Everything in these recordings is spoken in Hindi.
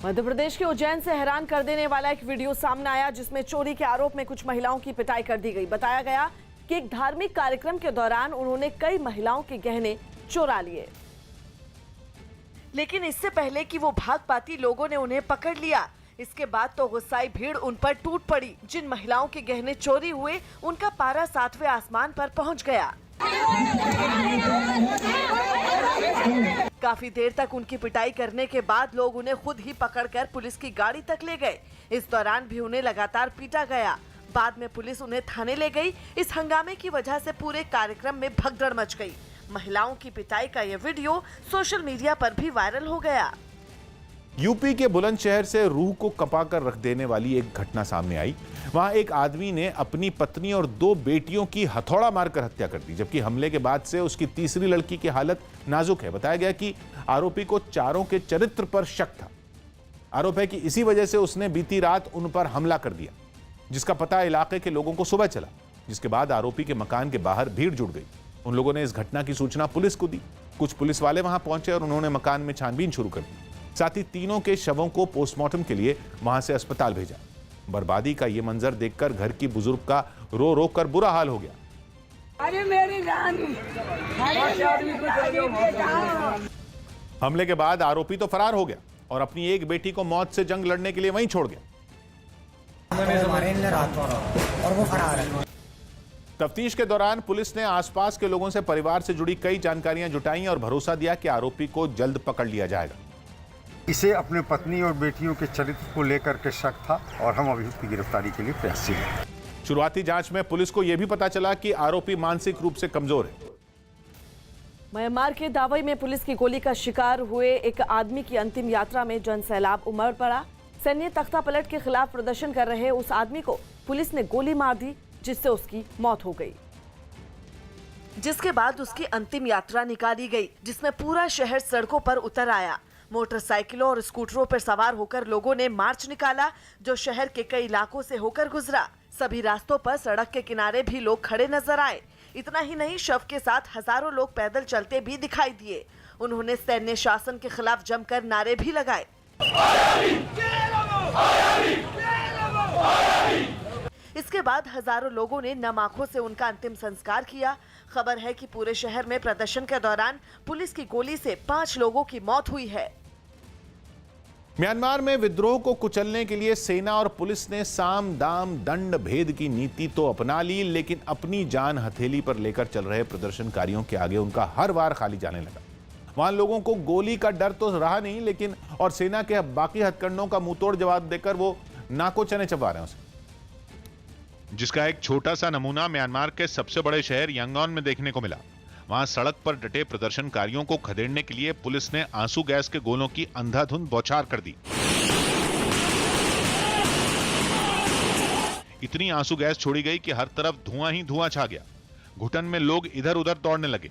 मध्य प्रदेश के उज्जैन से हैरान कर देने वाला एक वीडियो सामने आया जिसमें चोरी के आरोप में कुछ महिलाओं की पिटाई कर दी गई। बताया गया कि एक धार्मिक कार्यक्रम के दौरान उन्होंने कई महिलाओं के गहने चुरा लिए, लेकिन इससे पहले कि वो भाग पाती लोगों ने उन्हें पकड़ लिया। इसके बाद तो गुस्साई भीड़ उन पर टूट पड़ी। जिन महिलाओं के गहने चोरी हुए उनका पारा 7वें आसमान पर पहुंच गया। काफी देर तक उनकी पिटाई करने के बाद लोग उन्हें खुद ही पकड़कर पुलिस की गाड़ी तक ले गए। इस दौरान भी उन्हें लगातार पीटा गया। बाद में पुलिस उन्हें थाने ले गई। इस हंगामे की वजह से पूरे कार्यक्रम में भगदड़ मच गई। महिलाओं की पिटाई का ये वीडियो सोशल मीडिया पर भी वायरल हो गया। यूपी के बुलंदशहर से रूह को कंपाकर रख देने वाली एक घटना सामने आई। वहां एक आदमी ने अपनी पत्नी और 2 बेटियों की हथौड़ा मारकर हत्या कर दी, जबकि हमले के बाद से उसकी तीसरी लड़की की हालत नाजुक है। बताया गया कि आरोपी को चारों के चरित्र पर शक था। आरोप है कि इसी वजह से उसने बीती रात उन पर हमला कर दिया, जिसका पता इलाके के लोगों को सुबह चला, जिसके बाद आरोपी के मकान के बाहर भीड़ जुट गई। उन लोगों ने इस घटना की सूचना पुलिस को दी। कुछ पुलिस वाले वहां पहुंचे और उन्होंने मकान में छानबीन शुरू कर दी। साथ ही तीनों के शवों को पोस्टमार्टम के लिए वहां से अस्पताल भेजा। बर्बादी का ये मंजर देखकर घर की बुजुर्ग का रो रो कर बुरा हाल हो गया। अरे मेरी रानी, हमले के बाद आरोपी तो फरार हो गया और अपनी एक बेटी को मौत से जंग लड़ने के लिए वहीं छोड़ गया। और वो फरार है। तफ्तीश के दौरान पुलिस ने आसपास के लोगों से परिवार से जुड़ी कई जानकारियां जुटाई और भरोसा दिया कि आरोपी को जल्द पकड़ लिया जाएगा। इसे अपने पत्नी और बेटियों के चरित्र को लेकर के शक था और हम अभियुक्त की गिरफ्तारी के लिए प्रयासशील हैं। शुरुआती जांच में पुलिस को यह भी पता चला कि आरोपी मानसिक रूप से कमजोर है। म्यांमार के दावई में पुलिस की गोली का शिकार हुए एक आदमी की अंतिम यात्रा में जनसैलाब उमड़ पड़ा। सैन्य तख्तापलट के खिलाफ प्रदर्शन कर रहे उस आदमी को पुलिस ने गोली मार दी, जिससे उसकी मौत हो गई। जिसके बाद उसकी अंतिम यात्रा निकाली गई, जिसमें पूरा शहर सड़कों पर उतर आया। मोटरसाइकिलों और स्कूटरों पर सवार होकर लोगों ने मार्च निकाला, जो शहर के कई इलाकों से होकर गुजरा। सभी रास्तों पर सड़क के किनारे भी लोग खड़े नजर आए। इतना ही नहीं, शव के साथ हजारों लोग पैदल चलते भी दिखाई दिए। उन्होंने सैन्य शासन के खिलाफ जमकर नारे भी लगाए। इसके बाद हजारों लोगों ने नम आंखों से उनका अंतिम संस्कार किया। खबर है कि पूरे शहर में प्रदर्शन के दौरान पुलिस की गोली से 5 लोगों की मौत हुई है। म्यांमार में विद्रोह को कुचलने के लिए सेना और पुलिस ने साम दाम दंड भेद की नीति तो अपना ली, लेकिन अपनी जान हथेली पर लेकर चल रहे प्रदर्शनकारियों के आगे उनका हर वार खाली जाने लगा। वहां लोगों को गोली का डर तो रहा नहीं, लेकिन और सेना के बाकी हथकंडों का मुंहतोड़ जवाब देकर वो नाको चने चबा रहे हैं उसे। जिसका एक छोटा सा नमूना म्यांमार के सबसे बड़े शहर यांगोन में देखने को मिला। वहां सड़क पर डटे प्रदर्शनकारियों को खदेड़ने के लिए पुलिस ने आंसू गैस के गोलों की अंधाधुंध बौछार कर दी। इतनी आंसू गैस छोड़ी गई कि हर तरफ धुआं ही धुआं छा गया। घुटन में लोग इधर उधर दौड़ने लगे।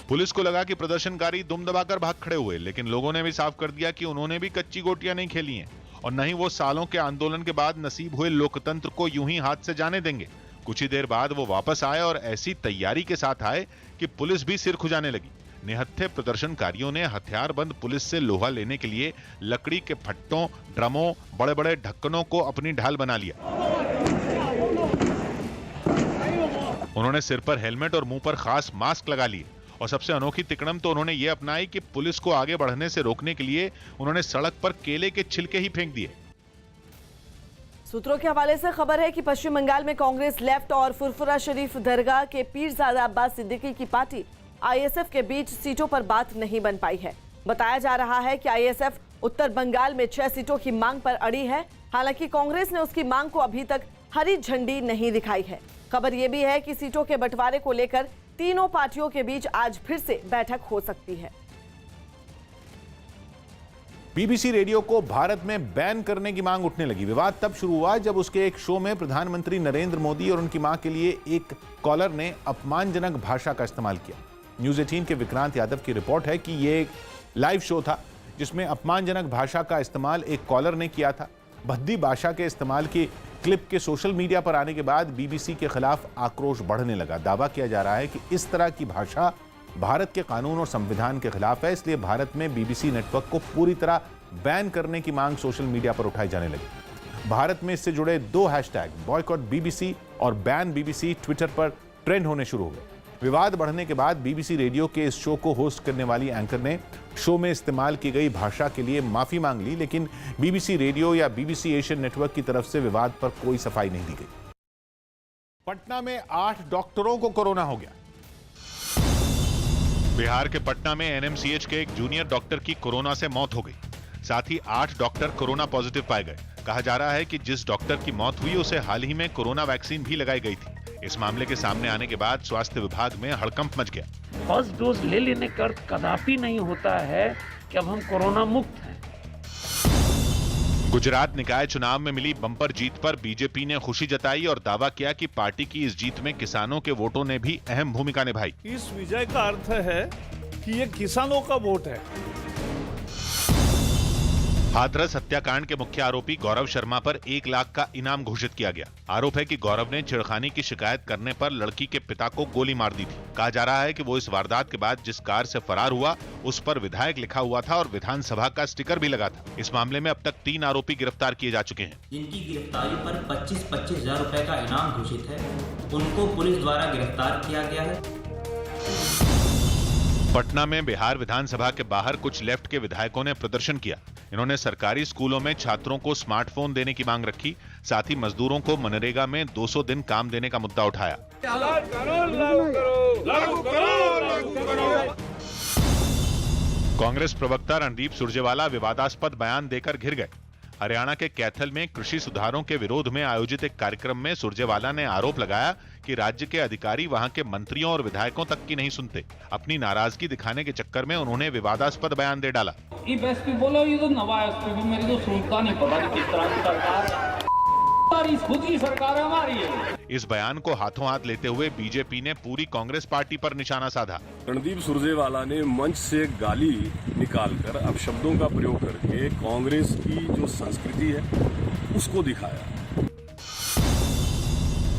पुलिस को लगा कि प्रदर्शनकारी दुम दबाकर भाग खड़े हुए, लेकिन लोगों ने भी साफ कर दिया कि उन्होंने भी कच्ची गोटियां नहीं खेली हैं और न ही वो सालों के आंदोलन के बाद नसीब हुए लोकतंत्र को यूं ही हाथ से जाने देंगे। कुछ ही देर बाद वो वापस आए और ऐसी तैयारी के साथ आए कि पुलिस भी सिर खुजाने लगी। निहत्थे प्रदर्शनकारियों ने हथियारबंद पुलिस से लोहा लेने के लिए लकड़ी के फट्टों, ड्रमों, बड़े बड़े ढक्कनों को अपनी ढाल बना लिया। उन्होंने सिर पर हेलमेट और मुंह पर खास मास्क लगा लिए और सबसे अनोखी तिकड़म तो उन्होंने ये अपनाई कि पुलिस को आगे बढ़ने से रोकने के लिए उन्होंने सड़क पर केले के छिलके ही फेंक दिए। सूत्रों के हवाले से खबर है कि पश्चिम बंगाल में कांग्रेस लेफ्ट और फुरफुरा शरीफ दरगाह के पीरजादा अब्बास सिद्दीकी की पार्टी आईएसएफ के बीच सीटों पर बात नहीं बन पाई है। बताया जा रहा है कि आईएसएफ उत्तर बंगाल में 6 सीटों की मांग पर अड़ी है। हालांकि कांग्रेस ने उसकी मांग को अभी तक हरी झंडी नहीं दिखाई है। खबर यह भी है कि सीटों के बंटवारे को लेकर तीनों पार्टियों के बीच आज फिर से बैठक हो सकती है। बीबीसी रेडियो को भारत में बैन करने की मांग उठने लगी। विवाद तब शुरू हुआ जब उसके एक शो में प्रधानमंत्री नरेंद्र मोदी और उनकी मां के लिए एक कॉलर ने अपमानजनक भाषा का इस्तेमाल किया। न्यूज़ 18 के विक्रांत यादव की रिपोर्ट है कि यह एक लाइव शो था जिसमें अपमानजनक भाषा का इस्तेमाल एक कॉलर ने किया था। भद्दी भाषा के इस्तेमाल की क्लिप के सोशल मीडिया पर आने के बाद बीबीसी के खिलाफ आक्रोश बढ़ने लगा। दावा किया जा रहा है कि इस तरह की भाषा भारत के कानून और संविधान के खिलाफ है। इसलिए भारत में बीबीसी नेटवर्क को पूरी तरह बैन करने की मांग सोशल मीडिया पर उठाई जाने लगी। भारत में इससे जुड़े 2 हैशटैग बॉयकॉट बीबीसी और बैन बीबीसी ट्विटर पर ट्रेंड होने शुरू हो गए। विवाद बढ़ने के बाद बीबीसी रेडियो के इस शो को होस्ट करने वाली एंकर ने शो में इस्तेमाल की गई भाषा के लिए माफी मांग ली, लेकिन बीबीसी रेडियो या बीबीसी एशियन नेटवर्क की तरफ से विवाद पर कोई सफाई नहीं दी गई। पटना में 8 डॉक्टरों को कोरोना हो गया। बिहार के पटना में एनएमसीएच के एक जूनियर डॉक्टर की कोरोना से मौत हो गई। साथ ही 8 डॉक्टर कोरोना पॉजिटिव पाए गए। कहा जा रहा है कि जिस डॉक्टर की मौत हुई उसे हाल ही में कोरोना वैक्सीन भी लगाई गई थी। इस मामले के सामने आने के बाद स्वास्थ्य विभाग में हड़कंप मच गया। फर्स्ट डोज ले लेने का अर्थ कदापि नहीं होता है कि अब हम कोरोना मुक्त हैं। गुजरात निकाय चुनाव में मिली बम्पर जीत पर बीजेपी ने खुशी जताई और दावा किया कि पार्टी की इस जीत में किसानों के वोटों ने भी अहम भूमिका निभाई। इस विजय का अर्थ है कि ये किसानों का वोट है। हाथरस हत्याकांड के मुख्य आरोपी गौरव शर्मा पर 1 लाख का इनाम घोषित किया गया। आरोप है कि गौरव ने छेड़खानी की शिकायत करने पर लड़की के पिता को गोली मार दी थी। कहा जा रहा है कि वो इस वारदात के बाद जिस कार से फरार हुआ उस पर विधायक लिखा हुआ था और विधानसभा का स्टिकर भी लगा था। इस मामले में अब तक 3 आरोपी गिरफ्तार किए जा चुके हैं। जिनकी गिरफ्तारी पर 25-25 हजार रुपए का इनाम घोषित है, उनको पुलिस द्वारा गिरफ्तार किया गया है। पटना में बिहार विधानसभा के बाहर कुछ लेफ्ट के विधायकों ने प्रदर्शन किया। इन्होंने सरकारी स्कूलों में छात्रों को स्मार्टफोन देने की मांग रखी। साथ ही मजदूरों को मनरेगा में 200 दिन काम देने का मुद्दा उठाया। कांग्रेस प्रवक्ता रणदीप सुरजेवाला विवादास्पद बयान देकर घिर गए। हरियाणा के कैथल में कृषि सुधारों के विरोध में आयोजित एक कार्यक्रम में सुरजेवाला ने आरोप लगाया कि राज्य के अधिकारी वहां के मंत्रियों और विधायकों तक की नहीं सुनते। अपनी नाराजगी दिखाने के चक्कर में उन्होंने विवादास्पद बयान दे डाला। एसपी बोलो, ये तो नवा एसपी भी मेरी तो सुनता नहीं, पता नहीं किस तरह की सरकार है। खुद की सरकार हमारी है। इस बयान को हाथों हाथ लेते हुए बीजेपी ने पूरी कांग्रेस पार्टी पर निशाना साधा। रणदीप सुरजेवाला ने मंच से गाली निकालकर अपशब्दों का प्रयोग करके कांग्रेस की जो संस्कृति है उसको दिखाया।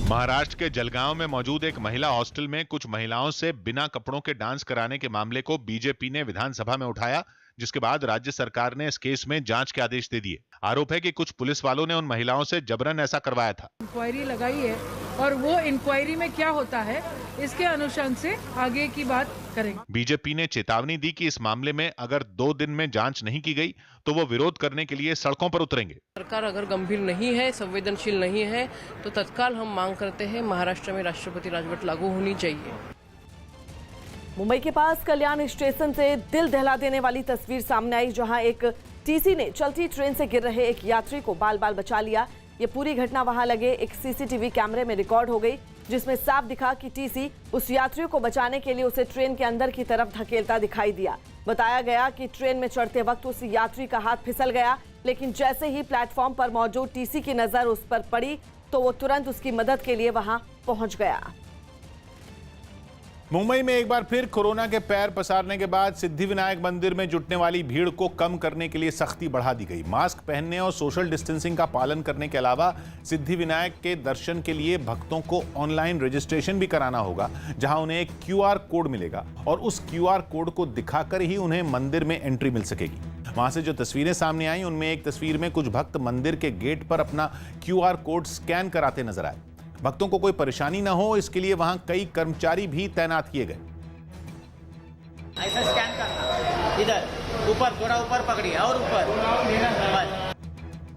महाराष्ट्र के जलगांव में मौजूद एक महिला हॉस्टल में कुछ महिलाओं से बिना कपड़ों के डांस कराने के मामले को बीजेपी ने विधानसभा में उठाया, जिसके बाद राज्य सरकार ने इस केस में जांच के आदेश दे दिए। आरोप है कि कुछ पुलिस वालों ने उन महिलाओं से जबरन ऐसा करवाया था। इंक्वायरी लगाई है और वो इंक्वायरी में क्या होता है इसके अनुसार से आगे की बात करेंगे। बीजेपी ने चेतावनी दी कि इस मामले में अगर 2 दिन में जांच नहीं की गई तो वो विरोध करने के लिए सड़कों पर उतरेंगे। सरकार अगर गंभीर नहीं है, संवेदनशील नहीं है तो तत्काल हम मांग करते हैं महाराष्ट्र में राष्ट्रपति राजवट लागू होनी चाहिए। मुंबई के पास कल्याण स्टेशन से दिल दहला देने वाली तस्वीर सामने आई, जहां एक टीसी ने चलती ट्रेन से गिर रहे एक यात्री को बाल बाल बचा लिया। ये पूरी घटना वहां लगे एक सीसीटीवी कैमरे में रिकॉर्ड हो गई, जिसमें साफ दिखा कि टीसी उस यात्री को बचाने के लिए उसे ट्रेन के अंदर की तरफ धकेलता दिखाई दिया। बताया गया कि ट्रेन में चढ़ते वक्त उस यात्री का हाथ फिसल गया, लेकिन जैसे ही प्लेटफॉर्म पर मौजूद टीसी की नजर उस पर पड़ी तो वो तुरंत उसकी मदद के लिए वहां पहुंच गया। मुंबई में एक बार फिर कोरोना के पैर पसारने के बाद सिद्धिविनायक मंदिर में जुटने वाली भीड़ को कम करने के लिए सख्ती बढ़ा दी गई। मास्क पहनने और सोशल डिस्टेंसिंग का पालन करने के अलावा सिद्धिविनायक के दर्शन के लिए भक्तों को ऑनलाइन रजिस्ट्रेशन भी कराना होगा, जहां उन्हें एक QR कोड मिलेगा और उस QR कोड को दिखाकर ही उन्हें मंदिर में एंट्री मिल सकेगी। वहां से जो तस्वीरें सामने आई उनमें एक तस्वीर में कुछ भक्त मंदिर के गेट पर अपना QR कोड स्कैन कराते नजर आए। भक्तों को कोई परेशानी न हो इसके लिए वहां कई कर्मचारी भी तैनात किए गए। ऐसा स्कैन करना, इधर ऊपर थोड़ा ऊपर पकड़िए और ऊपर।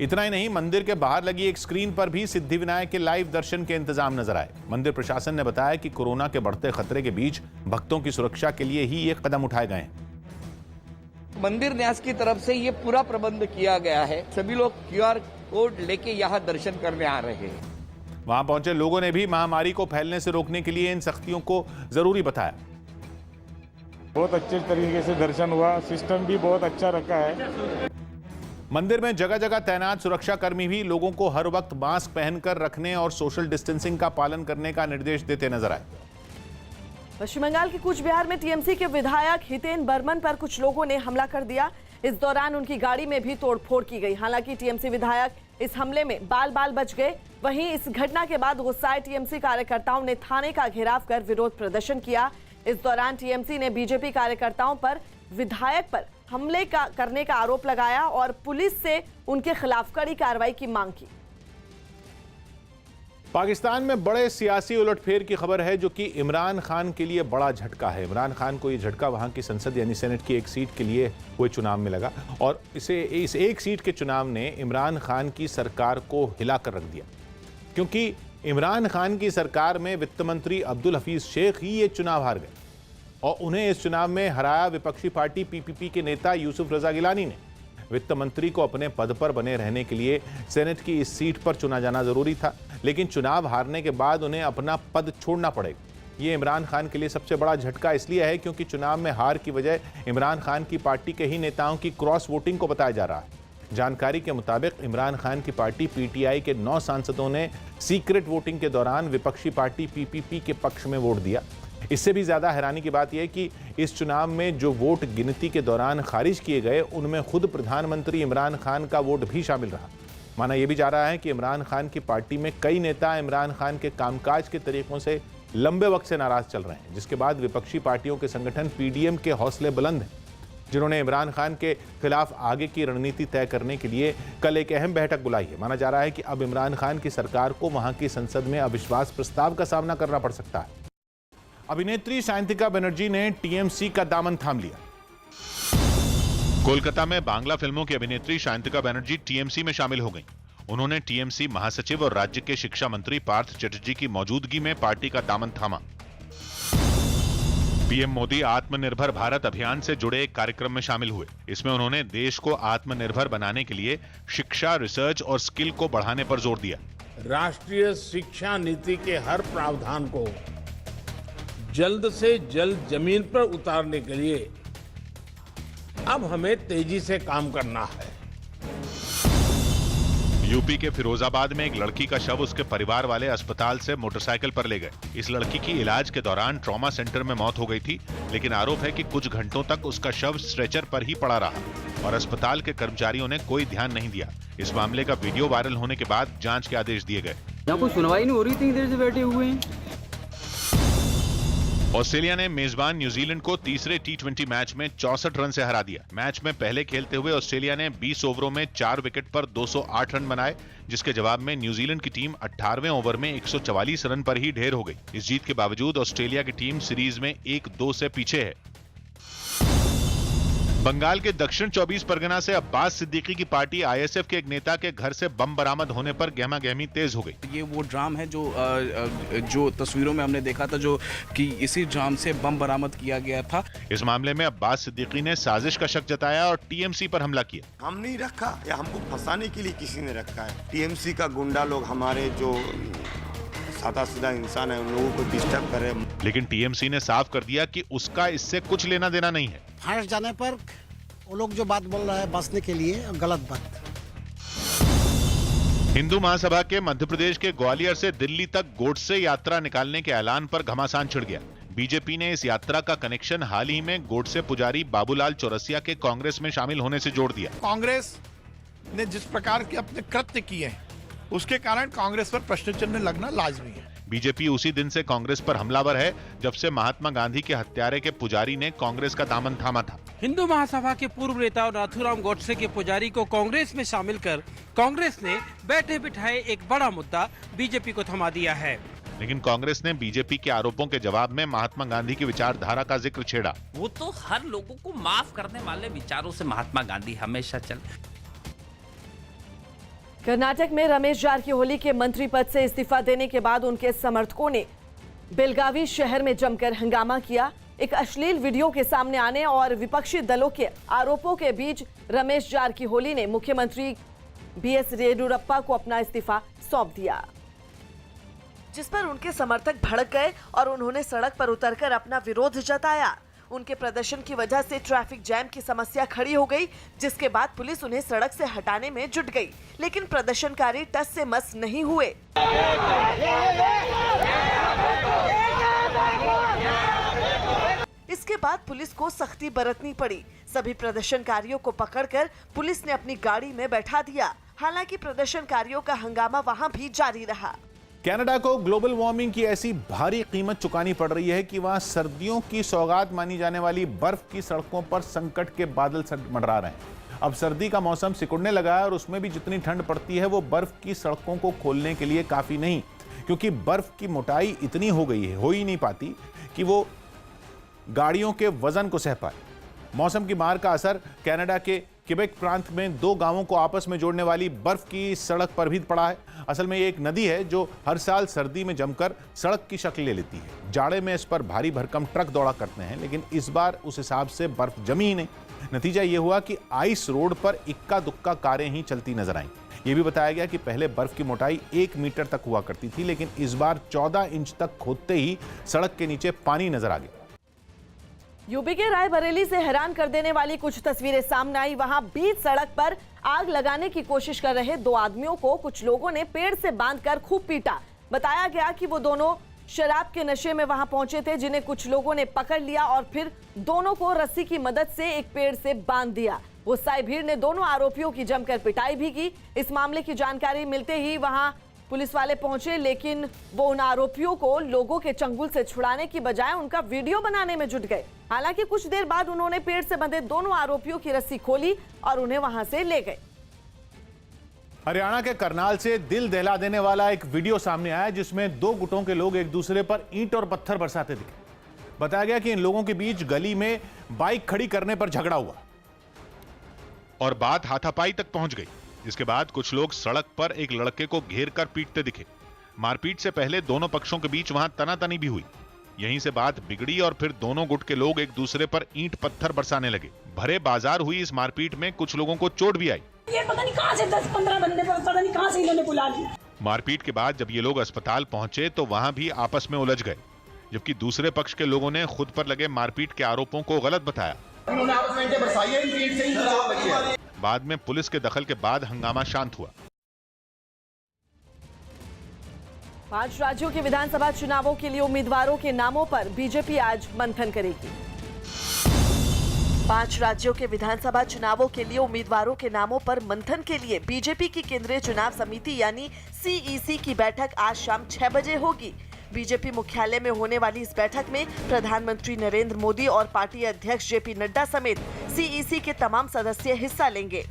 इतना ही नहीं, मंदिर के बाहर लगी एक स्क्रीन पर भी सिद्धिविनायक के लाइव दर्शन के इंतजाम नजर आए। मंदिर प्रशासन ने बताया कि कोरोना के बढ़ते खतरे के बीच भक्तों की सुरक्षा के लिए ही ये कदम उठाए गए हैं। मंदिर न्यास की तरफ से ये पूरा प्रबंध किया गया है। सभी लोग QR कोड लेके यहाँ दर्शन करने आ रहे हैं। वहां पहुंचे लोगों ने भी महामारी को फैलने से रोकने के लिए इन सख्तियों को जरूरी बताया। बहुत अच्छे तरीके से दर्शन हुआ, सिस्टम भी बहुत अच्छा रखा है। मंदिर में जगह जगह तैनात सुरक्षाकर्मी भी लोगों को हर वक्त मास्क पहनकर रखने और सोशल डिस्टेंसिंग का पालन करने का निर्देश देते नजर आए। पश्चिम बंगाल के कूच बिहार में टीएमसी के विधायक हितेन बर्मन पर कुछ लोगों ने हमला कर दिया। इस दौरान उनकी गाड़ी में भी तोड़फोड़ की गई। हालांकि टीएमसी विधायक इस हमले में बाल बाल बच गए। वहीं इस घटना के बाद गुस्साए टीएमसी कार्यकर्ताओं ने थाने का घेराव कर विरोध प्रदर्शन किया। इस दौरान टीएमसी ने बीजेपी कार्यकर्ताओं पर विधायक पर हमले करने का आरोप लगाया और पुलिस से उनके खिलाफ कड़ी कार्रवाई की मांग की। पाकिस्तान में बड़े सियासी उलटफेर की खबर है जो कि इमरान खान के लिए बड़ा झटका है। इमरान खान को ये झटका वहां की संसद यानी सेनेट की एक सीट के लिए हुए चुनाव में लगा और इस एक सीट के चुनाव ने इमरान खान की सरकार को हिलाकर रख दिया, क्योंकि इमरान खान की सरकार में वित्त मंत्री अब्दुल हफीज शेख ही ये चुनाव हार गए और उन्हें इस चुनाव में हराया विपक्षी पार्टी पीपीपी के नेता यूसुफ रजा गिलानी ने। वित्त मंत्री को अपने पद पर बने रहने के लिए सेनेट की इस सीट पर चुना जाना जरूरी था, लेकिन चुनाव हारने के बाद उन्हें अपना पद छोड़ना पड़ेगा। ये इमरान खान के लिए सबसे बड़ा झटका इसलिए है क्योंकि चुनाव में हार की वजह इमरान खान की पार्टी के ही नेताओं की क्रॉस वोटिंग को बताया जा रहा है। जानकारी के मुताबिक इमरान खान की पार्टी पीटीआई के 9 सांसदों ने सीक्रेट वोटिंग के दौरान विपक्षी पार्टी पीपीपी के पक्ष में वोट दिया। इससे भी ज्यादा हैरानी की बात यह कि इस चुनाव में जो वोट गिनती के दौरान खारिज किए गए उनमें खुद प्रधानमंत्री इमरान खान का वोट भी शामिल रहा। माना यह भी जा रहा है कि इमरान खान की पार्टी में कई नेता इमरान खान के कामकाज के तरीकों से लंबे वक्त से नाराज चल रहे हैं, जिसके बाद विपक्षी पार्टियों के संगठन पीडीएम के हौसले बुलंद हैं, जिन्होंने इमरान खान के खिलाफ आगे की रणनीति तय करने के लिए कल एक अहम बैठक बुलाई है। माना जा रहा है कि अब इमरान खान की सरकार को वहां की संसद में अविश्वास प्रस्ताव का सामना करना पड़ सकता है। अभिनेत्री सायंतिका बनर्जी ने टीएमसी का दामन थाम लिया। कोलकाता में बांग्ला फिल्मों की अभिनेत्री सायंतिका बनर्जी टीएमसी में शामिल हो गईं। उन्होंने टीएमसी महासचिव और राज्य के शिक्षा मंत्री पार्थ चटर्जी की मौजूदगी में पार्टी का दामन थामा। पीएम मोदी आत्मनिर्भर भारत अभियान से जुड़े एक कार्यक्रम में शामिल हुए। इसमें उन्होंने देश को आत्मनिर्भर बनाने के लिए शिक्षा, रिसर्च और स्किल को बढ़ाने पर जोर दिया। राष्ट्रीय शिक्षा नीति के हर प्रावधान को जल्द से जल्द जमीन पर उतारने के लिए अब हमें तेजी से काम करना है। यूपी के फिरोजाबाद में एक लड़की का शव उसके परिवार वाले अस्पताल से मोटरसाइकिल पर ले गए। इस लड़की की इलाज के दौरान ट्रॉमा सेंटर में मौत हो गई थी, लेकिन आरोप है कि कुछ घंटों तक उसका शव स्ट्रेचर पर ही पड़ा रहा और अस्पताल के कर्मचारियों ने कोई ध्यान नहीं दिया। इस मामले का वीडियो वायरल होने के बाद जांच के आदेश दिए गए। यहाँ कोई सुनवाई नहीं हो रही, इतनी देर से बैठे हुए हैं। ऑस्ट्रेलिया ने मेजबान न्यूजीलैंड को तीसरे टी20 मैच में 64 रन से हरा दिया। मैच में पहले खेलते हुए ऑस्ट्रेलिया ने 20 ओवरों में 4 विकेट पर 208 रन बनाए, जिसके जवाब में न्यूजीलैंड की टीम 18वें ओवर में 144 रन पर ही ढेर हो गई। इस जीत के बावजूद ऑस्ट्रेलिया की टीम सीरीज में 1-2 से पीछे है। बंगाल के दक्षिण 24 परगना से अब्बास सिद्दीकी की पार्टी आईएसएफ के एक नेता के घर से बम बरामद होने पर गहमा-गहमी तेज हो गई। ये वो ड्राम है जो तस्वीरों में हमने देखा था, जो कि इसी ड्राम से बम बरामद किया गया था। इस मामले में अब्बास सिद्दीकी ने साजिश का शक जताया और टीएमसी पर हमला किया। हम नहीं रखा, या हमको फंसाने के लिए किसी ने रखा है। टीएमसी का गुंडा लोग हमारे जो सादा सीधा इंसान है उन लोगों को डिस्टर्ब कर रहे हैं। लेकिन टीएमसी ने साफ कर दिया कि उसका इससे कुछ लेना देना नहीं है। फांस जाने पर वो लोग जो बात बोल रहे हैं बचने के लिए, गलत बात। हिंदू महासभा के मध्य प्रदेश के ग्वालियर से दिल्ली तक गोडसे यात्रा निकालने के ऐलान पर घमासान छिड़ गया। बीजेपी ने इस यात्रा का कनेक्शन हाल ही में गोडसे पुजारी बाबूलाल चौरसिया के कांग्रेस में शामिल होने से जोड़ दिया। कांग्रेस ने जिस प्रकार के अपने कृत्य किए उसके कारण कांग्रेस पर प्रश्न चिन्ह लगना लाजमी है। बीजेपी उसी दिन से कांग्रेस पर हमलावर है जब से महात्मा गांधी के हत्यारे के पुजारी ने कांग्रेस का दामन थामा था। हिंदू महासभा के पूर्व नेता नाथूराम गोडसे के पुजारी को कांग्रेस में शामिल कर कांग्रेस ने बैठे बिठाए एक बड़ा मुद्दा बीजेपी को थमा दिया है। लेकिन कांग्रेस ने बीजेपी के आरोपों के जवाब में महात्मा गांधी की विचारधारा का जिक्र छेड़ा। वो तो हर लोगों को माफ करने वाले विचारों से महात्मा गांधी हमेशा चले। कर्नाटक में रमेश जारकीहोली के मंत्री पद से इस्तीफा देने के बाद उनके समर्थकों ने बेलगावी शहर में जमकर हंगामा किया। एक अश्लील वीडियो के सामने आने और विपक्षी दलों के आरोपों के बीच रमेश जारकीहोली ने मुख्यमंत्री बीएस येदियुरप्पा को अपना इस्तीफा सौंप दिया, जिस पर उनके समर्थक भड़क गए और उन्होंने सड़क पर उतरकर अपना विरोध जताया। उनके प्रदर्शन की वजह से ट्रैफिक जैम की समस्या खड़ी हो गई, जिसके बाद पुलिस उन्हें सड़क से हटाने में जुट गई, लेकिन प्रदर्शनकारी टस से मस नहीं हुए। इसके बाद पुलिस को सख्ती बरतनी पड़ी। सभी प्रदर्शनकारियों को पकड़कर पुलिस ने अपनी गाड़ी में बैठा दिया। हालांकि प्रदर्शनकारियों का हंगामा वहां भी जारी रहा। कनाडा को ग्लोबल वार्मिंग की ऐसी भारी कीमत चुकानी पड़ रही है कि वहां सर्दियों की सौगात मानी जाने वाली बर्फ की सड़कों पर संकट के बादल मंडरा रहे हैं। अब सर्दी का मौसम सिकुड़ने लगा है और उसमें भी जितनी ठंड पड़ती है वो बर्फ की सड़कों को खोलने के लिए काफी नहीं, क्योंकि बर्फ की मोटाई इतनी हो गई है, हो ही नहीं पाती कि वो गाड़ियों के वजन को सह पाए। मौसम की मार का असर कनाडा के क्वेबेक प्रांत में 2 गांवों को आपस में जोड़ने वाली बर्फ की सड़क पर भी पड़ा है। असल में ये एक नदी है जो हर साल सर्दी में जमकर सड़क की शक्ल ले लेती है। जाड़े में इस पर भारी भरकम ट्रक दौड़ा करते हैं, लेकिन इस बार उस हिसाब से बर्फ जमी ही नहीं। नतीजा ये हुआ कि आइस रोड पर इक्का दुक्का कारें ही चलती नजर आईं। ये भी बताया गया कि पहले बर्फ की मोटाई 1 मीटर तक हुआ करती थी, लेकिन इस बार 14 इंच तक खोदते ही सड़क के नीचे पानी नजर आ गया। यूपी के रायबरेली से हैरान कर देने वाली कुछ तस्वीरें सामने आई। वहां बीच सड़क पर आग लगाने की कोशिश कर रहे 2 आदमियों को कुछ लोगों ने पेड़ से बांधकर खूब पीटा। बताया गया कि वो दोनों शराब के नशे में वहां पहुंचे थे, जिन्हें कुछ लोगों ने पकड़ लिया और फिर दोनों को रस्सी की मदद से एक पेड़ से बांध दिया। गुस्साई भीड़ ने दोनों आरोपियों की जमकर पिटाई भी की। इस मामले की जानकारी मिलते ही वहां पुलिस वाले पहुंचे, लेकिन वो उन आरोपियों को लोगों के चंगुल से छुड़ाने की बजाय उनका वीडियो बनाने में जुट गए। हालांकि कुछ देर बाद उन्होंने पेड़ से बंधे दोनों आरोपियों की रस्सी खोली और उन्हें वहां से ले गए। हरियाणा के करनाल से दिल दहला देने वाला एक वीडियो सामने आया, जिसमें 2 गुटों के लोग एक दूसरे पर ईंट और पत्थर बरसाते दिखे। बताया गया कि इन लोगों के बीच गली में बाइक खड़ी करने पर झगड़ा हुआ और बात हाथापाई तक पहुंच गई। जिसके बाद कुछ लोग सड़क पर एक लड़के को घेर कर पीटते दिखे। मारपीट से पहले दोनों पक्षों के बीच वहां तनातनी भी हुई। यहीं से बात बिगड़ी और फिर दोनों गुट के लोग एक दूसरे पर ईंट पत्थर बरसाने लगे। भरे बाजार हुई इस मारपीट में कुछ लोगों को चोट भी आई। ये पता नहीं कहां से 10-15 बंदे पता नहीं कहां से इन्होंने बुला लिया। मारपीट के बाद जब ये लोग अस्पताल पहुंचे तो वहां भी आपस में उलझ गए, जबकि दूसरे पक्ष के लोगों ने खुद पर लगे मारपीट के आरोपों को गलत बताया। बाद में पुलिस के दखल के बाद हंगामा शांत हुआ। 5 राज्यों के विधानसभा चुनावों के लिए उम्मीदवारों के नामों पर बीजेपी आज मंथन करेगी। 5 राज्यों के विधानसभा चुनावों के लिए उम्मीदवारों के नामों पर मंथन के लिए बीजेपी की केंद्रीय चुनाव समिति यानी CEC की बैठक आज शाम 6 बजे होगी। बीजेपी मुख्यालय में होने वाली इस बैठक में प्रधानमंत्री नरेंद्र मोदी और पार्टी अध्यक्ष JP नड्डा समेत CEC के तमाम सदस्य हिस्सा लेंगे।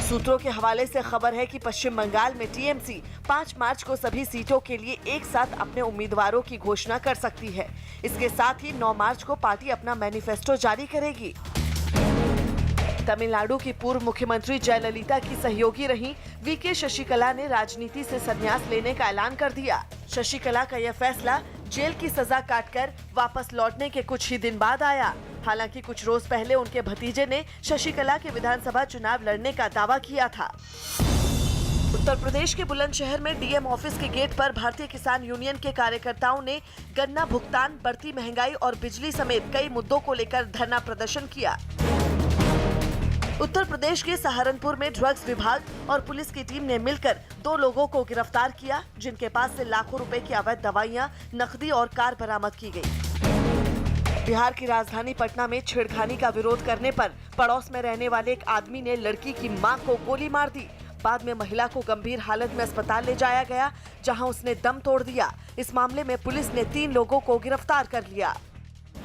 सूत्रों के हवाले से खबर है कि पश्चिम बंगाल में TMC 5 मार्च को सभी सीटों के लिए एक साथ अपने उम्मीदवारों की घोषणा कर सकती है। इसके साथ ही 9 मार्च को पार्टी अपना मैनिफेस्टो जारी करेगी। तमिलनाडु की पूर्व मुख्यमंत्री जयललिता की सहयोगी रही VK शशिकला ने राजनीति से संन्यास लेने का ऐलान कर दिया। शशिकला का यह फैसला जेल की सजा काटकर वापस लौटने के कुछ ही दिन बाद आया। हालांकि कुछ रोज पहले उनके भतीजे ने शशिकला के विधानसभा चुनाव लड़ने का दावा किया था। उत्तर प्रदेश के बुलंदशहर में DM ऑफिस के गेट पर भारतीय किसान यूनियन के कार्यकर्ताओं ने गन्ना भुगतान, बढ़ती महंगाई और बिजली समेत कई मुद्दों को लेकर धरना प्रदर्शन किया। उत्तर प्रदेश के सहारनपुर में ड्रग्स विभाग और पुलिस की टीम ने मिलकर 2 लोगों को गिरफ्तार किया, जिनके पास से लाखों रुपए की अवैध दवाइयां, नकदी और कार बरामद की गई। बिहार की राजधानी पटना में छेड़खानी का विरोध करने पर पड़ोस में रहने वाले एक आदमी ने लड़की की मां को गोली मार दी। बाद में महिला को गंभीर हालत में अस्पताल ले जाया गया, जहां उसने दम तोड़ दिया। इस मामले में पुलिस ने 3 लोगों को गिरफ्तार कर लिया।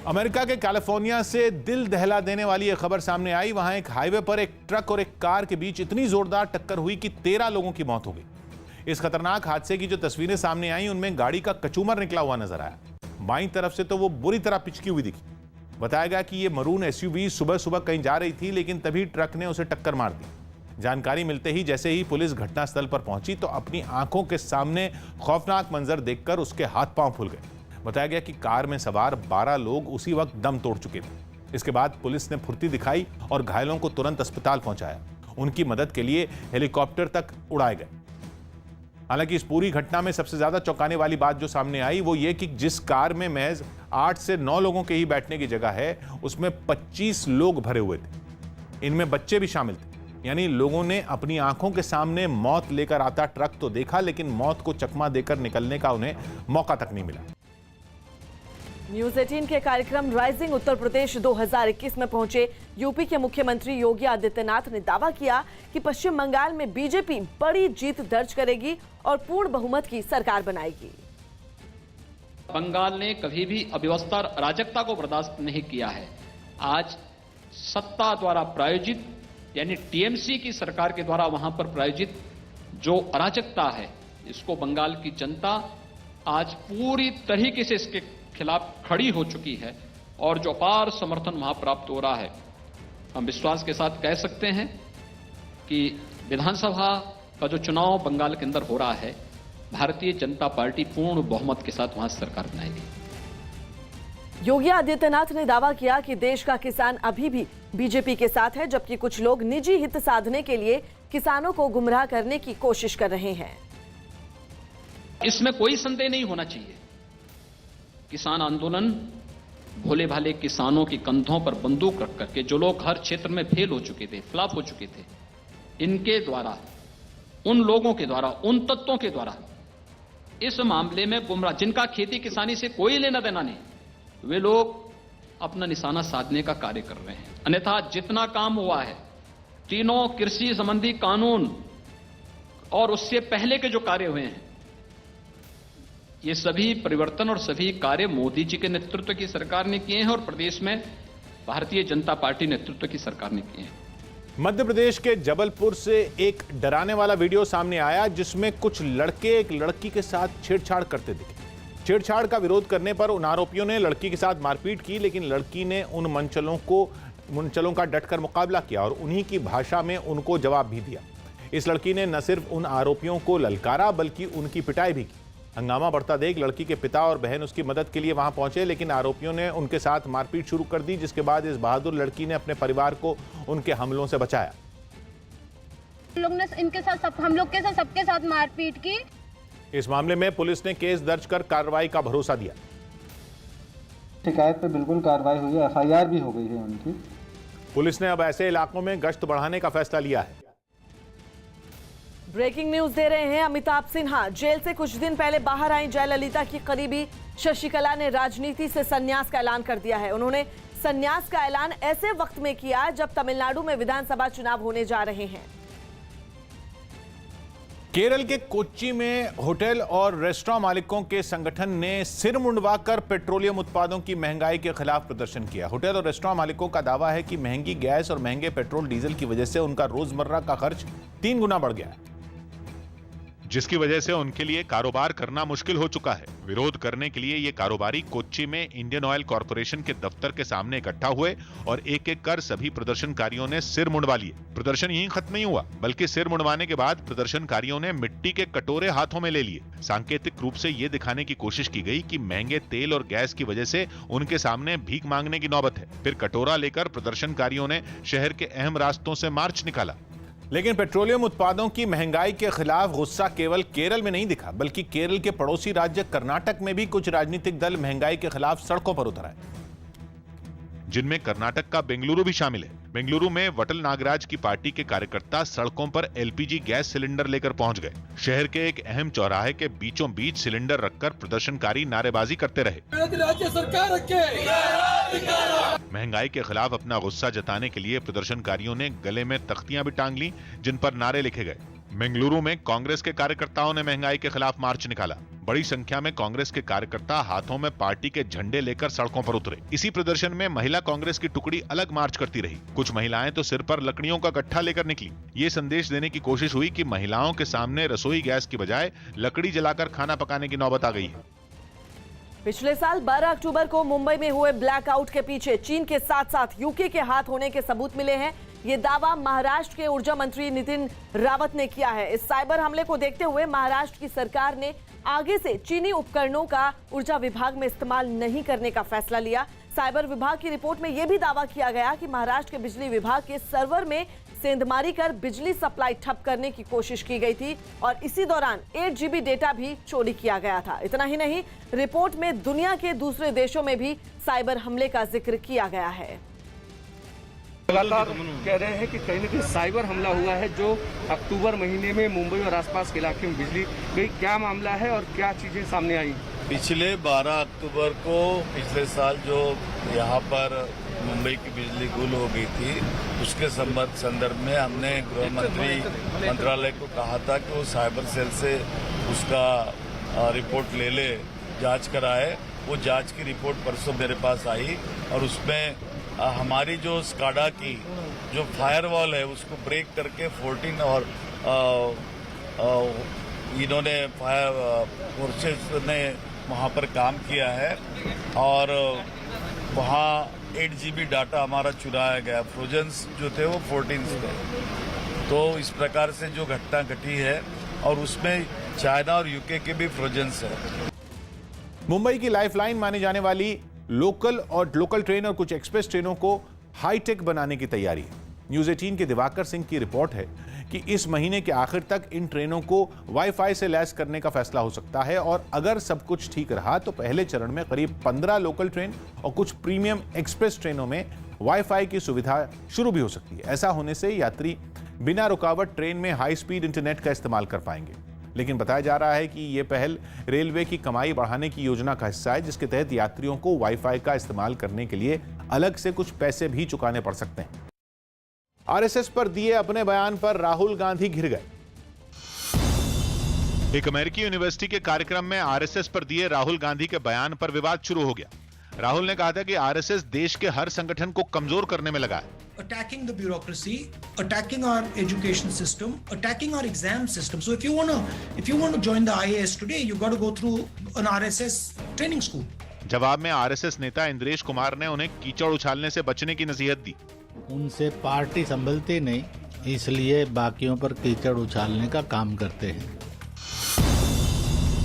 अमेरिका के कैलिफोर्निया से दिल दहला देने वाली एक खबर सामने आई। वहां एक हाईवे पर एक ट्रक और एक कार के बीच इतनी जोरदार टक्कर हुई कि 13 लोगों की मौत हो गई। इस खतरनाक हादसे की जो तस्वीरें सामने आई उनमें गाड़ी का कचूमर निकला हुआ नजर आया। बाईं तरफ से तो वो बुरी तरह पिचकी हुई दिखी। बताया गया कि ये मरून SUV सुबह सुबह कहीं जा रही थी, लेकिन तभी ट्रक ने उसे टक्कर मार दी। जानकारी मिलते ही जैसे ही पुलिस घटनास्थल पर पहुंची तो अपनी आंखों के सामने खौफनाक मंजर देखकर उसके हाथ पांव फूल गए। बताया गया कि कार में सवार 12 लोग उसी वक्त दम तोड़ चुके थे। इसके बाद पुलिस ने फुर्ती दिखाई और घायलों को तुरंत अस्पताल पहुंचाया। उनकी मदद के लिए हेलीकॉप्टर तक उड़ाए गए। हालांकि इस पूरी घटना में सबसे ज्यादा चौंकाने वाली बात जो सामने आई वो ये कि जिस कार में महज 8 से 9 लोगों के ही बैठने की जगह है, उसमें 25 लोग भरे हुए थे। इनमें बच्चे भी शामिल थे। यानी लोगों ने अपनी आंखों के सामने मौत लेकर आता ट्रक तो देखा, लेकिन मौत को चकमा देकर निकलने का उन्हें मौका तक नहीं मिला। न्यूज 18 के कार्यक्रम राइजिंग उत्तर प्रदेश 2021 में पहुंचे यूपी के मुख्यमंत्री योगी आदित्यनाथ ने दावा किया कि पश्चिम बंगाल में बीजेपी बड़ी जीत दर्ज करेगी और पूर्ण बहुमत की सरकार बनाएगी। बंगाल ने कभी भी अव्यवस्था अराजकता को बर्दाश्त नहीं किया है। आज सत्ता द्वारा प्रायोजित यानी टीएमसी की सरकार के द्वारा वहां पर प्रायोजित जो अराजकता है, इसको बंगाल की जनता आज पूरी तरीके से इसके खिलाफ खड़ी हो चुकी है और जो अपार समर्थन वहां प्राप्त हो रहा है। हम विश्वास के साथ कह सकते हैं कि विधानसभा का जो चुनाव बंगाल के अंदर हो रहा है, भारतीय जनता पार्टी पूर्ण बहुमत के साथ वहां सरकार बनाएगी। योगी आदित्यनाथ ने दावा किया कि देश का किसान अभी भी बीजेपी के साथ है, जबकि कुछ लोग निजी हित साधने के लिए किसानों को गुमराह करने की कोशिश कर रहे हैं। इसमें कोई संदेह नहीं होना चाहिए। किसान आंदोलन भोले भाले किसानों के कंधों पर बंदूक रख करके जो लोग हर क्षेत्र में फेल हो चुके थे, फ्लॉप हो चुके थे, इनके द्वारा, उन लोगों के द्वारा, उन तत्वों के द्वारा इस मामले में गुमराह, जिनका खेती किसानी से कोई लेना देना नहीं, वे लोग अपना निशाना साधने का कार्य कर रहे हैं। अन्यथा जितना काम हुआ है, तीनों कृषि संबंधी कानून और उससे पहले के जो कार्य हुए हैं, ये सभी परिवर्तन और सभी कार्य मोदी जी के नेतृत्व की सरकार ने किए हैं और प्रदेश में भारतीय जनता पार्टी नेतृत्व की सरकार ने किए हैं। मध्य प्रदेश के जबलपुर से एक डराने वाला वीडियो सामने आया जिसमें कुछ लड़के एक लड़की के साथ छेड़छाड़ करते दिखे। छेड़छाड़ का विरोध करने पर उन आरोपियों ने लड़की के साथ मारपीट की, लेकिन लड़की ने उन मंचलों का डटकर मुकाबला किया और उन्हीं की भाषा में उनको जवाब भी दिया। इस लड़की ने न सिर्फ उन आरोपियों को ललकारा बल्कि उनकी पिटाई भी की। हंगामा बढ़ता देख लड़की के पिता और बहन उसकी मदद के लिए वहां पहुंचे, लेकिन आरोपियों ने उनके साथ मारपीट शुरू कर दी, जिसके बाद इस बहादुर लड़की ने अपने परिवार को उनके हमलों से बचाया। लोग ने इनके साथ हम लोग के साथ सबके साथ मारपीट की। इस मामले में पुलिस ने केस दर्ज कर कार्रवाई का भरोसा दिया। शिकायत पे बिल्कुल कार्रवाई हुई है, FIR भी हो गई है उनकी। पुलिस ने अब ऐसे इलाकों में गश्त बढ़ाने का फैसला लिया है। ब्रेकिंग न्यूज दे रहे हैं अमिताभ सिन्हा। जेल से कुछ दिन पहले बाहर आई जयललिता की करीबी शशिकला ने राजनीति से संन्यास का ऐलान कर दिया है। उन्होंने संन्यास का ऐलान ऐसे वक्त में किया जब तमिलनाडु में विधानसभा चुनाव होने जा रहे हैं। केरल के कोच्चि में होटल और रेस्टोरेंट मालिकों के संगठन ने सिर मुंडवाकर पेट्रोलियम उत्पादों की महंगाई के खिलाफ प्रदर्शन किया। होटल और रेस्टोरेंट मालिकों का दावा है कि महंगी गैस और महंगे पेट्रोल डीजल की वजह से उनका रोजमर्रा का खर्च 3 गुना बढ़ गया है, जिसकी वजह से उनके लिए कारोबार करना मुश्किल हो चुका है। विरोध करने के लिए ये कारोबारी कोच्चि में इंडियन ऑयल कॉर्पोरेशन के दफ्तर के सामने इकट्ठा हुए और एक एक कर सभी प्रदर्शनकारियों ने सिर मुंडवा लिए। प्रदर्शन यहीं खत्म नहीं हुआ, बल्कि सिर मुंडवाने के बाद प्रदर्शनकारियों ने मिट्टी के कटोरे हाथों में ले लिए। सांकेतिक रूप से ये दिखाने की कोशिश की गई कि महंगे तेल और गैस की वजह से उनके सामने भीख मांगने की नौबत है। फिर कटोरा लेकर प्रदर्शनकारियों ने शहर के अहम रास्तों से मार्च निकाला। लेकिन पेट्रोलियम उत्पादों की महंगाई के खिलाफ गुस्सा केवल केरल में नहीं दिखा, बल्कि केरल के पड़ोसी राज्य कर्नाटक में भी कुछ राजनीतिक दल महंगाई के खिलाफ सड़कों पर उतर आए, जिनमें कर्नाटक का बेंगलुरु भी शामिल है। बेंगलुरु में वटल नागराज की पार्टी के कार्यकर्ता सड़कों पर LPG गैस सिलेंडर लेकर पहुंच गए। शहर के एक अहम चौराहे के बीचों बीच सिलेंडर रखकर प्रदर्शनकारी नारेबाजी करते रहे। राज्य सरकार महंगाई के खिलाफ अपना गुस्सा जताने के लिए प्रदर्शनकारियों ने गले में तख्तियां भी टांग ली, जिन पर नारे लिखे गए। बेंगलुरु में कांग्रेस के कार्यकर्ताओं ने महंगाई के खिलाफ मार्च निकाला। बड़ी संख्या में कांग्रेस के कार्यकर्ता हाथों में पार्टी के झंडे लेकर सड़कों पर उतरे। इसी प्रदर्शन में महिला कांग्रेस की टुकड़ी अलग मार्च करती रही। कुछ महिलाएं तो सिर पर लकड़ियों का गट्ठा लेकर निकली। ये संदेश देने की कोशिश हुई कि महिलाओं के सामने रसोई गैस की बजाय लकड़ी जलाकर खाना पकाने की नौबत आ गई है। पिछले साल 12 अक्टूबर को मुंबई में हुए ब्लैकआउट के पीछे चीन के साथ साथ यूके के हाथ होने के सबूत मिले हैं। ये दावा महाराष्ट्र के ऊर्जा मंत्री नितिन रावत ने किया है। इस साइबर हमले को देखते हुए महाराष्ट्र की सरकार ने आगे से चीनी उपकरणों का ऊर्जा विभाग में इस्तेमाल नहीं करने का फैसला लिया। साइबर विभाग की रिपोर्ट में यह भी दावा किया गया कि महाराष्ट्र के बिजली विभाग के सर्वर में सेंधमारी कर बिजली सप्लाई ठप करने की कोशिश की गई थी और इसी दौरान 8 GB डेटा भी चोरी किया गया था। इतना ही नहीं, रिपोर्ट में दुनिया के दूसरे देशों में भी साइबर हमले का जिक्र किया गया है। लगातार कह रहे हैं कि कहीं न कहीं साइबर हमला हुआ है जो अक्टूबर महीने में मुंबई और आसपास के इलाके में बिजली गई। क्या मामला है और क्या चीजें सामने आई? पिछले 12 अक्टूबर को पिछले साल जो यहाँ पर मुंबई की बिजली गुल हो गई थी, उसके संदर्भ में हमने गृह मंत्री मंत्रालय को कहा था कि वो साइबर सेल से उसका रिपोर्ट ले जांच कराए। वो जांच की रिपोर्ट परसों मेरे पास आई और उसमें हमारी जो स्काडा की जो फायरवॉल है उसको ब्रेक करके 14 और इन्होंने फायर फोर्सेस ने वहाँ पर काम किया है और वहाँ 8 GB डाटा हमारा चुराया गया। फ्रोजन्स जो थे वो 14 थे। तो इस प्रकार से जो घटना घटी है और उसमें चाइना और यूके के भी फ्रोजन्स है। मुंबई की लाइफलाइन मानी जाने वाली लोकल ट्रेन और कुछ एक्सप्रेस ट्रेनों को हाईटेक बनाने की तैयारी है। न्यूज 18 के दिवाकर सिंह की रिपोर्ट है कि इस महीने के आखिर तक इन ट्रेनों को वाईफाई से लैस करने का फैसला हो सकता है और अगर सब कुछ ठीक रहा तो पहले चरण में करीब 15 लोकल ट्रेन और कुछ प्रीमियम एक्सप्रेस ट्रेनों में वाईफाई की सुविधा शुरू भी हो सकती है। ऐसा होने से यात्री बिना रुकावट ट्रेन में हाई स्पीड इंटरनेट का इस्तेमाल कर पाएंगे। लेकिन बताया जा रहा है कि यह पहल रेलवे की कमाई बढ़ाने की योजना का हिस्सा है, जिसके तहत यात्रियों को वाईफाई का इस्तेमाल करने के लिए अलग से कुछ पैसे भी चुकाने पड़ सकते हैं। आरएसएस पर दिए अपने बयान पर राहुल गांधी घिर गए। एक अमेरिकी यूनिवर्सिटी के कार्यक्रम में आरएसएस पर दिए राहुल गांधी के बयान पर विवाद शुरू हो गया। राहुल ने कहा था कि आरएसएस देश के हर संगठन को कमजोर करने में लगा है। Attacking the bureaucracy, attacking our education system, attacking our exam system. So if you want to join the IAS today, you got to go through an RSS training school. जवाब में आरएसएस नेता इंद्रेश कुमार ने उन्हें कीचड़ उछालने से बचने की नसीहत दी। उनसे पार्टी संभलती नहीं, इसलिए बाकियों पर कीचड़ उछालने का काम करते हैं।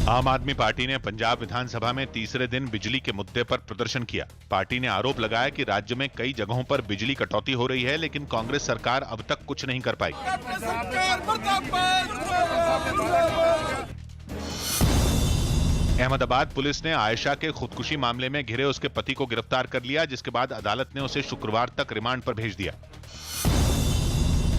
आम आदमी पार्टी ने पंजाब विधानसभा में तीसरे दिन बिजली के मुद्दे पर प्रदर्शन किया। पार्टी ने आरोप लगाया कि राज्य में कई जगहों पर बिजली कटौती हो रही है, लेकिन कांग्रेस सरकार अब तक कुछ नहीं कर पाई। अहमदाबाद पुलिस ने आयशा के खुदकुशी मामले में घिरे उसके पति को गिरफ्तार कर लिया, जिसके बाद अदालत ने उसे शुक्रवार तक रिमांड पर भेज दिया।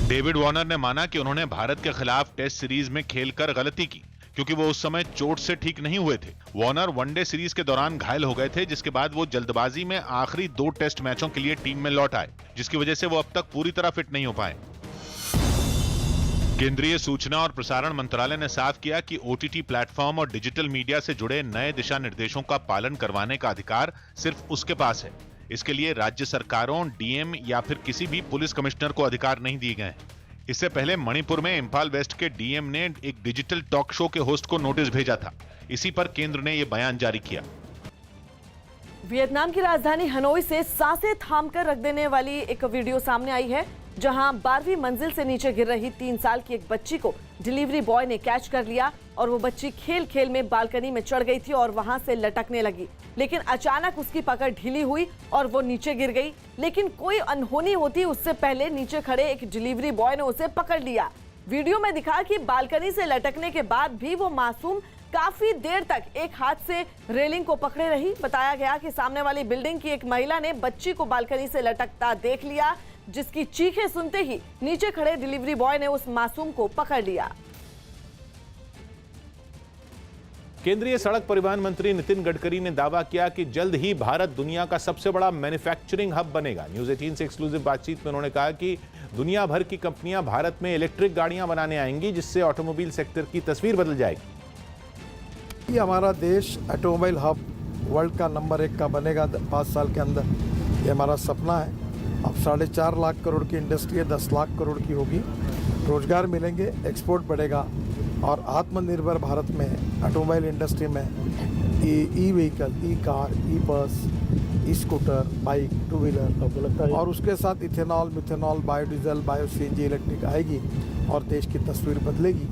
डेविड वार्नर ने माना कि उन्होंने भारत के खिलाफ टेस्ट सीरीज में खेलकर गलती की, क्योंकि वो उस समय चोट से ठीक नहीं हुए थे। वार्नर वनडे सीरीज के दौरान घायल हो गए थे, जिसके बाद वो जल्दबाजी में आखिरी 2 टेस्ट मैचों के लिए टीम में लौट आए, जिसकी वजह से वो अब तक पूरी तरह फिट नहीं हो पाए। केंद्रीय सूचना और प्रसारण मंत्रालय ने साफ किया कि ओटीटी प्लेटफॉर्म और डिजिटल मीडिया से जुड़े नए दिशा निर्देशों का पालन करवाने का अधिकार सिर्फ उसके पास है। इसके लिए राज्य सरकारों, डीएम या फिर किसी भी पुलिस कमिश्नर को अधिकार नहीं दिए गए। इससे पहले मणिपुर में इंफाल वेस्ट के डीएम ने एक डिजिटल टॉक शो के होस्ट को नोटिस भेजा था। इसी पर केंद्र ने यह बयान जारी किया। वियतनाम की राजधानी हनोई से सांसें थामकर रख देने वाली एक वीडियो सामने आई है, जहां 12वीं मंजिल से नीचे गिर रही 3 साल की एक बच्ची को डिलीवरी बॉय ने कैच कर लिया और वो बच्ची खेल खेल में बालकनी में चढ़ गई थी और वहां से लटकने लगी, लेकिन अचानक उसकी पकड़ ढीली हुई और वो नीचे गिर गई। लेकिन कोई अनहोनी होती उससे पहले नीचे खड़े एक डिलीवरी बॉय ने उसे पकड़ लिया। वीडियो में दिखा कि बालकनी से लटकने के बाद भी वो मासूम काफी देर तक एक हाथ से रेलिंग को पकड़े रही। बताया गया कि सामने वाली बिल्डिंग की एक महिला ने बच्ची को बालकनी से लटकता देख लिया, जिसकी चीखें सुनते ही नीचे खड़े डिलीवरी बॉय ने उस मासूम को पकड़ लिया। केंद्रीय सड़क परिवहन मंत्री नितिन गडकरी ने दावा किया कि जल्द ही भारत दुनिया का सबसे बड़ा मैन्युफैक्चरिंग हब बनेगा। न्यूज 18 से एक्सक्लूसिव बातचीत में उन्होंने कहा कि दुनिया भर की कंपनियां भारत में इलेक्ट्रिक गाड़ियां बनाने आएंगी, जिससे ऑटोमोबाइल सेक्टर की तस्वीर बदल जाएगी। हमारा देश ऑटोमोबाइल हब वर्ल्ड का नंबर 1 का बनेगा 5 साल के अंदर। ये हमारा सपना है। अब 4.5 लाख करोड़ की इंडस्ट्री है, 10 लाख करोड़ की होगी। रोजगार मिलेंगे, एक्सपोर्ट बढ़ेगा और आत्मनिर्भर भारत में ऑटोमोबाइल इंडस्ट्री में ई व्हीकल, ई कार, ई बस, ई स्कूटर, बाइक, 2 व्हीलर और उसके साथ ethanol, methanol, biodiesel, bio CNG, electric आएगी और देश की तस्वीर बदलेगी।